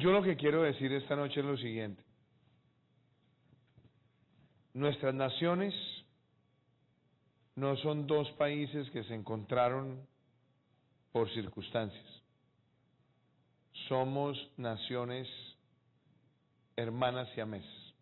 Yo lo que quiero decir esta noche es lo siguiente. Nuestras naciones no son dos países que se encontraron por circunstancias. Somos naciones hermanas siamesas.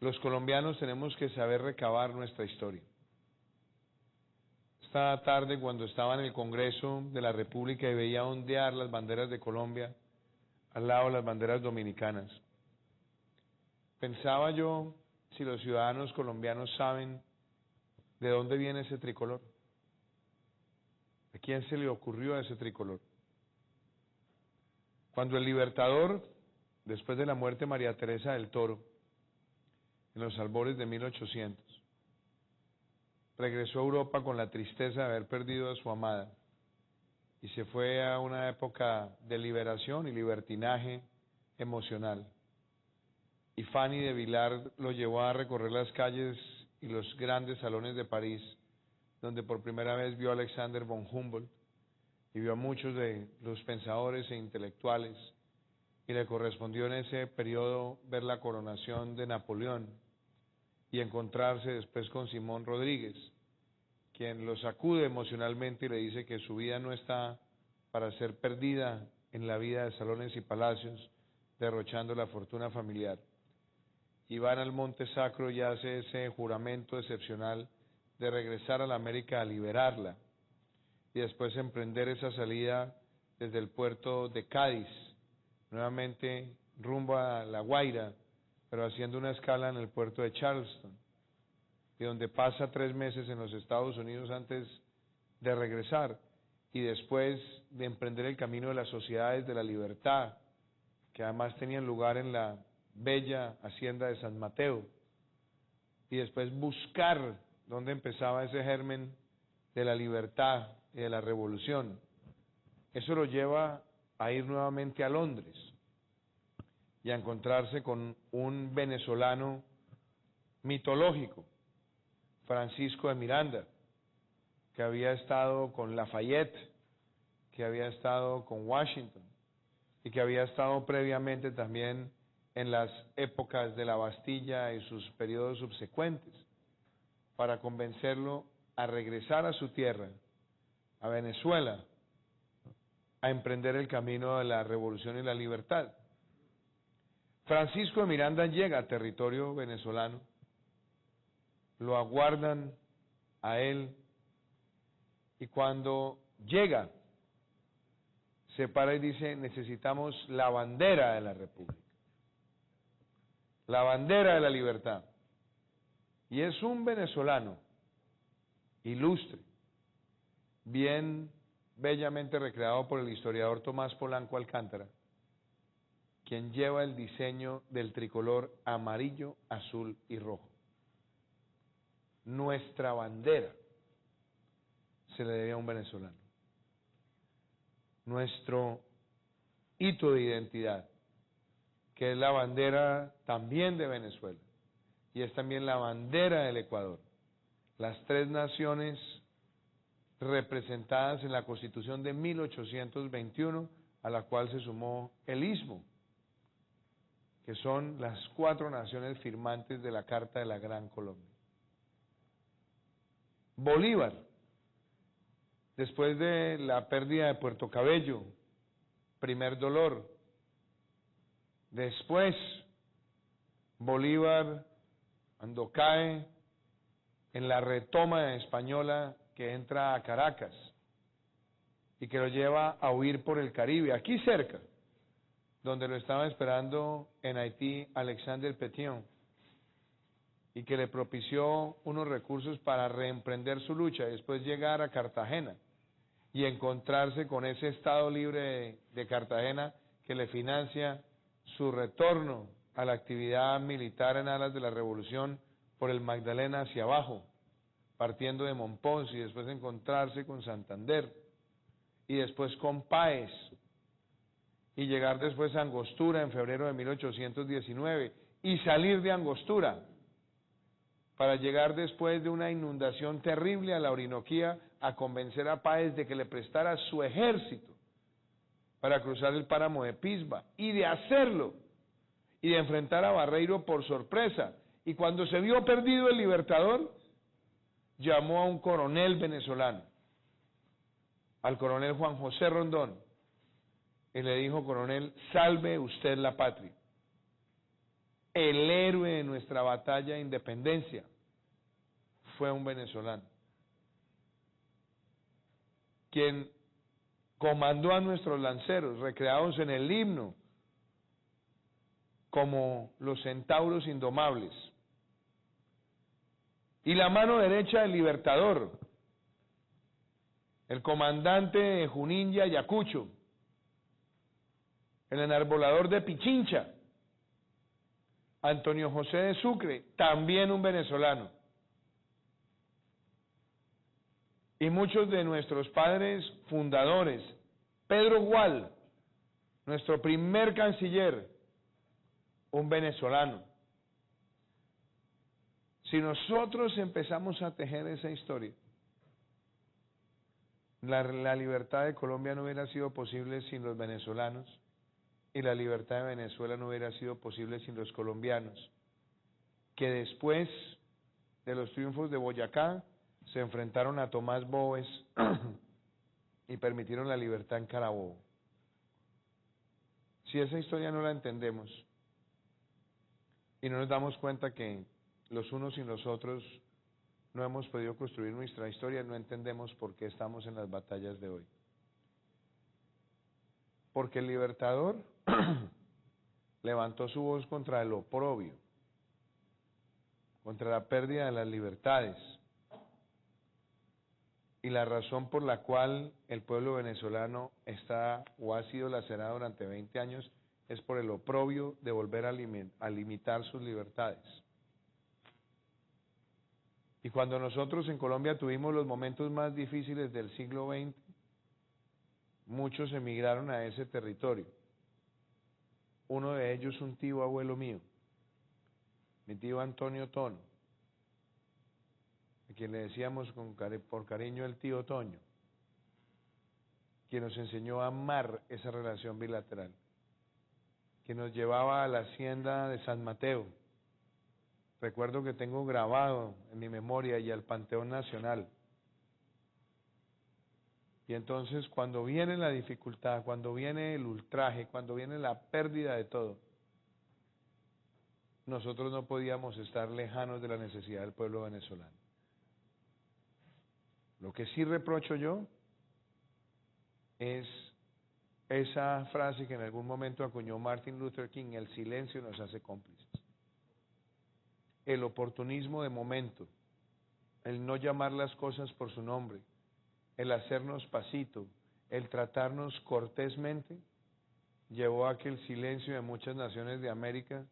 Los colombianos tenemos que saber recabar nuestra historia. Esta tarde, cuando estaba en el Congreso de la República y veía ondear las banderas de Colombia al lado de las banderas dominicanas, pensaba yo si los ciudadanos colombianos saben de dónde viene ese tricolor. ¿A quién se le ocurrió ese tricolor? Cuando el Libertador, después de la muerte de María Teresa del Toro, en los albores de 1800, regresó a Europa con la tristeza de haber perdido a su amada y se fue a una época de liberación y libertinaje emocional. Y Fanny de Vilar lo llevó a recorrer las calles y los grandes salones de París, donde por primera vez vio a Alexander von Humboldt y vio a muchos de los pensadores e intelectuales, y le correspondió en ese periodo ver la coronación de Napoleón y encontrarse después con Simón Rodríguez, quien lo sacude emocionalmente y le dice que su vida no está para ser perdida en la vida de salones y palacios, derrochando la fortuna familiar. Y van al Monte Sacro y hace ese juramento excepcional de regresar a la América a liberarla, y después emprender esa salida desde el puerto de Cádiz, nuevamente rumbo a La Guaira, pero haciendo una escala en el puerto de Charleston, y donde pasa 3 meses en los Estados Unidos antes de regresar, y después de emprender el camino de las sociedades de la libertad, que además tenían lugar en la bella hacienda de San Mateo, y después buscar dónde empezaba ese germen de la libertad y de la revolución. Eso lo lleva a ir nuevamente a Londres y a encontrarse con un venezolano mitológico, Francisco de Miranda, que había estado con Lafayette, que había estado con Washington y que había estado previamente también en las épocas de la Bastilla y sus periodos subsecuentes, para convencerlo a regresar a su tierra, a Venezuela, a emprender el camino de la revolución y la libertad. Francisco de Miranda llega a territorio venezolano, lo aguardan a él, y cuando llega, se para y dice: necesitamos la bandera de la República, la bandera de la libertad. Y es un venezolano ilustre, bien bellamente recreado por el historiador Tomás Polanco Alcántara, quien lleva el diseño del tricolor amarillo, azul y rojo. Nuestra bandera se le debe a un venezolano. Nuestro hito de identidad, que es la bandera también de Venezuela, y es también la bandera del Ecuador. Las 3 naciones representadas en la Constitución de 1821, a la cual se sumó el Istmo, que son las 4 naciones firmantes de la Carta de la Gran Colombia. Bolívar, después de la pérdida de Puerto Cabello, primer dolor. Después, Bolívar, cuando cae en la retoma española que entra a Caracas y que lo lleva a huir por el Caribe, aquí cerca, donde lo estaba esperando en Haití Alexander Pétion, y que le propició unos recursos para reemprender su lucha y después llegar a Cartagena y encontrarse con ese Estado Libre de Cartagena que le financia su retorno a la actividad militar en alas de la revolución por el Magdalena hacia abajo, partiendo de Monpós, y después encontrarse con Santander y después con Páez, y llegar después a Angostura en febrero de 1819 y salir de Angostura para llegar después de una inundación terrible a la Orinoquía a convencer a Páez de que le prestara su ejército para cruzar el páramo de Pisba, y de hacerlo, y de enfrentar a Barreiro por sorpresa. Y cuando se vio perdido el Libertador, llamó a un coronel venezolano, al coronel Juan José Rondón, y le dijo: coronel, salve usted la patria. El héroe de nuestra batalla de independencia fue un venezolano, quien comandó a nuestros lanceros, recreados en el himno, como los centauros indomables. Y la mano derecha del Libertador, el comandante de Junín y Ayacucho, el enarbolador de Pichincha, Antonio José de Sucre, también un venezolano. Y muchos de nuestros padres fundadores, Pedro Gual, nuestro primer canciller, un venezolano. Si nosotros empezamos a tejer esa historia, la libertad de Colombia no hubiera sido posible sin los venezolanos, y la libertad de Venezuela no hubiera sido posible sin los colombianos, que después de los triunfos de Boyacá se enfrentaron a Tomás Boves y permitieron la libertad en Carabobo. Si esa historia no la entendemos y no nos damos cuenta que los unos sin los otros no hemos podido construir nuestra historia, no entendemos por qué estamos en las batallas de hoy. Porque el Libertador levantó su voz contra el oprobio, contra la pérdida de las libertades, y la razón por la cual el pueblo venezolano está o ha sido lacerado durante 20 años es por el oprobio de volver a limitar sus libertades. Y cuando nosotros en Colombia tuvimos los momentos más difíciles del siglo XX, muchos emigraron a ese territorio. Uno de ellos, un tío abuelo mío, mi tío Antonio Tono, a quien le decíamos por cariño el tío Toño, quien nos enseñó a amar esa relación bilateral, que nos llevaba a la hacienda de San Mateo. Recuerdo que tengo grabado en mi memoria, y al Panteón Nacional. Y entonces, cuando viene la dificultad, cuando viene el ultraje, cuando viene la pérdida de todo, nosotros no podíamos estar lejanos de la necesidad del pueblo venezolano. Lo que sí reprocho yo es esa frase que en algún momento acuñó Martin Luther King: el silencio nos hace cómplices. El oportunismo de momento, el no llamar las cosas por su nombre, el hacernos pasito, el tratarnos cortésmente, llevó a que el silencio de muchas naciones de América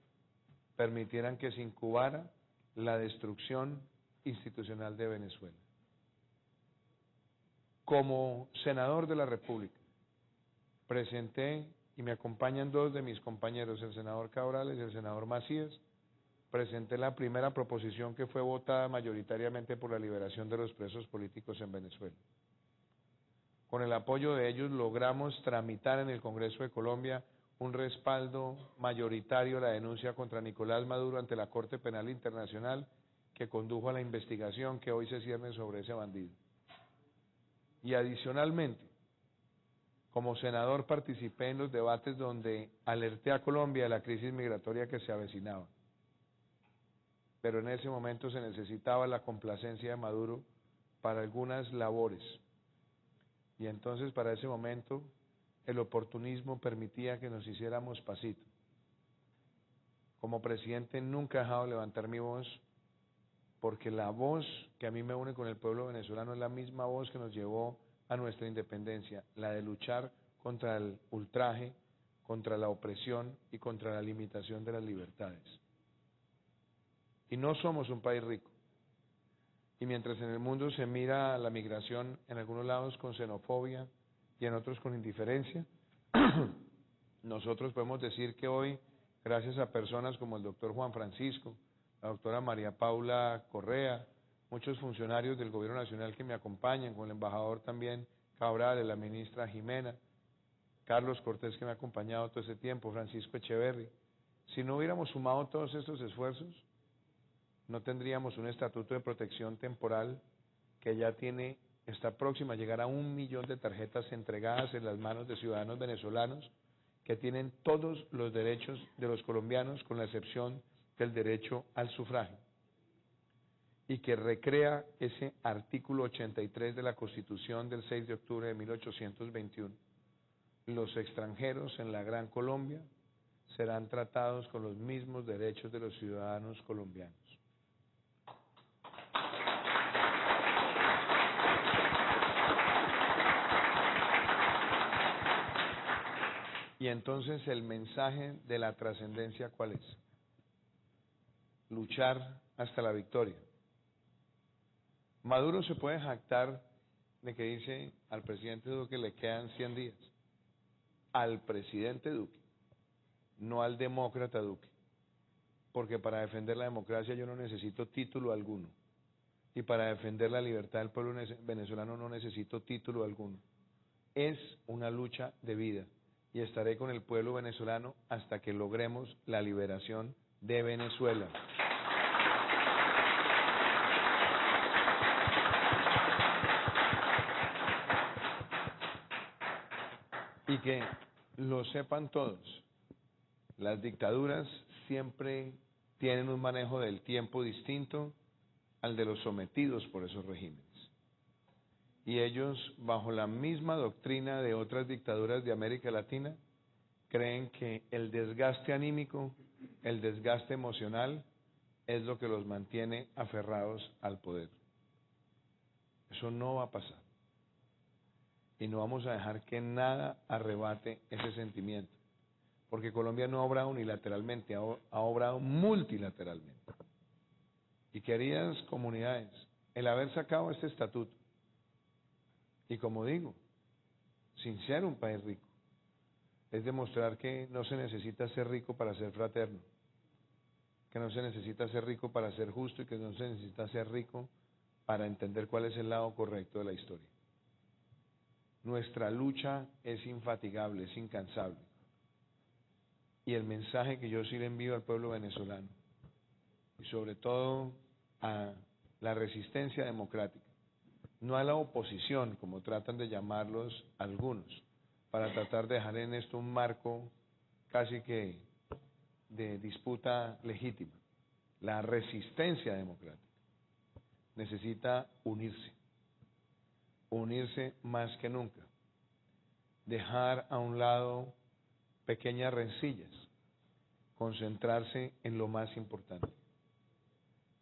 permitieran que se incubara la destrucción institucional de Venezuela. Como senador de la República, presenté, y me acompañan dos de mis compañeros, el senador Cabrales y el senador Macías, presenté la primera proposición que fue votada mayoritariamente por la liberación de los presos políticos en Venezuela. Con el apoyo de ellos logramos tramitar en el Congreso de Colombia un respaldo mayoritario a la denuncia contra Nicolás Maduro ante la Corte Penal Internacional, que condujo a la investigación que hoy se cierne sobre ese bandido. Y adicionalmente, como senador participé en los debates donde alerté a Colombia de la crisis migratoria que se avecinaba. Pero en ese momento se necesitaba la complacencia de Maduro para algunas labores. Y entonces, para ese momento, el oportunismo permitía que nos hiciéramos pasito. Como presidente nunca he dejado de levantar mi voz, porque la voz que a mí me une con el pueblo venezolano es la misma voz que nos llevó a nuestra independencia, la de luchar contra el ultraje, contra la opresión y contra la limitación de las libertades. Y no somos un país rico. Y mientras en el mundo se mira la migración en algunos lados con xenofobia y en otros con indiferencia, nosotros podemos decir que hoy, gracias a personas como el doctor Juan Francisco, la doctora María Paula Correa, muchos funcionarios del gobierno nacional que me acompañan, con el embajador también Cabral, la ministra Jimena, Carlos Cortés, que me ha acompañado todo ese tiempo, Francisco Echeverry. Si no hubiéramos sumado todos estos esfuerzos, no tendríamos un estatuto de protección temporal que ya está próxima a llegar a 1 millón de tarjetas entregadas en las manos de ciudadanos venezolanos que tienen todos los derechos de los colombianos, con la excepción del derecho al sufragio, y que recrea ese artículo 83 de la Constitución del 6 de octubre de 1821. Los extranjeros en la Gran Colombia serán tratados con los mismos derechos de los ciudadanos colombianos. Y entonces el mensaje de la trascendencia, ¿cuál es? Luchar hasta la victoria. Maduro se puede jactar de que dice al presidente Duque le quedan 100 días. Al presidente Duque, no al demócrata Duque. Porque para defender la democracia yo no necesito título alguno. Y para defender la libertad del pueblo venezolano no necesito título alguno. Es una lucha de vida. Y estaré con el pueblo venezolano hasta que logremos la liberación de Venezuela. Y que lo sepan todos, las dictaduras siempre tienen un manejo del tiempo distinto al de los sometidos por esos regímenes. Y ellos, bajo la misma doctrina de otras dictaduras de América Latina, creen que el desgaste anímico, el desgaste emocional, es lo que los mantiene aferrados al poder. Eso no va a pasar. Y no vamos a dejar que nada arrebate ese sentimiento. Porque Colombia no ha obrado unilateralmente, ha obrado multilateralmente. Y queridas comunidades, el haber sacado este estatuto, y como digo, sin ser un país rico, es demostrar que no se necesita ser rico para ser fraterno, que no se necesita ser rico para ser justo y que no se necesita ser rico para entender cuál es el lado correcto de la historia. Nuestra lucha es infatigable, es incansable. Y el mensaje que yo sí le envío al pueblo venezolano, y sobre todo a la resistencia democrática, no a la oposición, como tratan de llamarlos algunos, para tratar de dejar en esto un marco casi que de disputa legítima. La resistencia democrática necesita unirse más que nunca, dejar a un lado pequeñas rencillas, concentrarse en lo más importante.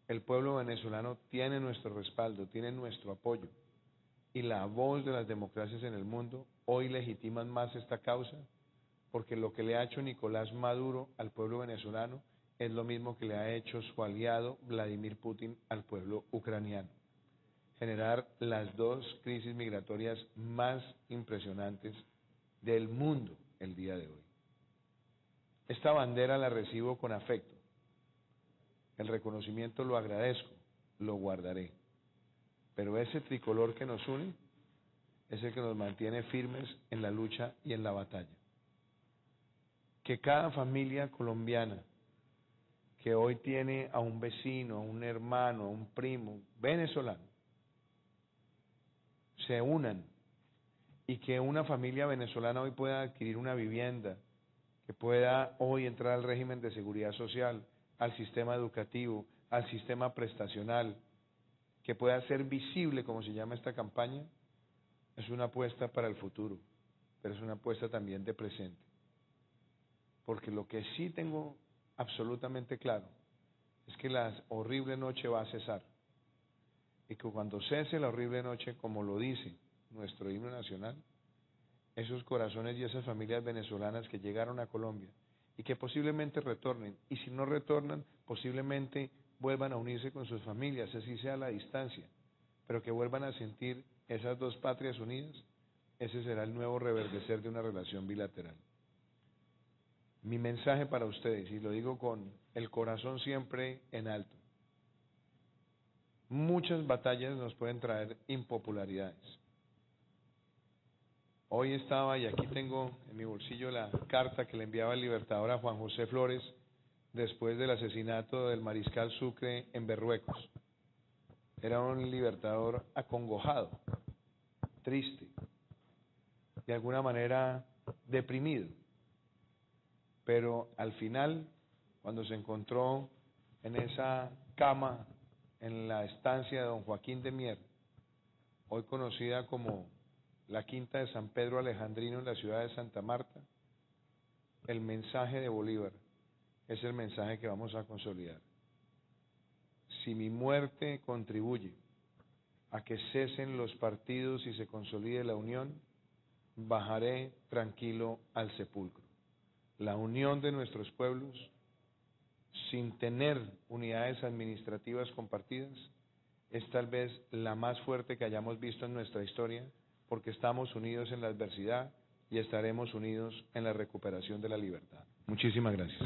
El pueblo venezolano tiene nuestro respaldo, tiene nuestro apoyo, y la voz de las democracias en el mundo hoy legitiman más esta causa, porque lo que le ha hecho Nicolás Maduro al pueblo venezolano es lo mismo que le ha hecho su aliado Vladimir Putin al pueblo ucraniano. Generar las dos crisis migratorias más impresionantes del mundo el día de hoy. Esta bandera la recibo con afecto. El reconocimiento lo agradezco, lo guardaré. Pero ese tricolor que nos une es el que nos mantiene firmes en la lucha y en la batalla. Que cada familia colombiana que hoy tiene a un vecino, a un hermano, a un primo venezolano, se unan, y que una familia venezolana hoy pueda adquirir una vivienda, que pueda hoy entrar al régimen de seguridad social, al sistema educativo, al sistema prestacional, que pueda ser visible, como se llama esta campaña, es una apuesta para el futuro, pero es una apuesta también de presente. Porque lo que sí tengo absolutamente claro es que la horrible noche va a cesar, y que cuando cese la horrible noche, como lo dice nuestro himno nacional, esos corazones y esas familias venezolanas que llegaron a Colombia y que posiblemente retornen, y si no retornan, posiblemente vuelvan a unirse con sus familias, así sea a la distancia, pero que vuelvan a sentir esas dos patrias unidas, ese será el nuevo reverdecer de una relación bilateral. Mi mensaje para ustedes, y lo digo con el corazón siempre en alto: muchas batallas nos pueden traer impopularidades, Hoy estaba, y aquí tengo en mi bolsillo la carta que le enviaba el Libertador a Juan José Flores después del asesinato del mariscal Sucre en Berruecos. Era un Libertador acongojado, triste, de alguna manera deprimido. Pero al final, cuando se encontró en esa cama en la estancia de don Joaquín de Mier, hoy conocida como la Quinta de San Pedro Alejandrino en la ciudad de Santa Marta, el mensaje de Bolívar es el mensaje que vamos a consolidar. Si mi muerte contribuye a que cesen los partidos y se consolide la unión, bajaré tranquilo al sepulcro. La unión de nuestros pueblos, sin tener unidades administrativas compartidas, es tal vez la más fuerte que hayamos visto en nuestra historia, porque estamos unidos en la adversidad y estaremos unidos en la recuperación de la libertad. Muchísimas gracias.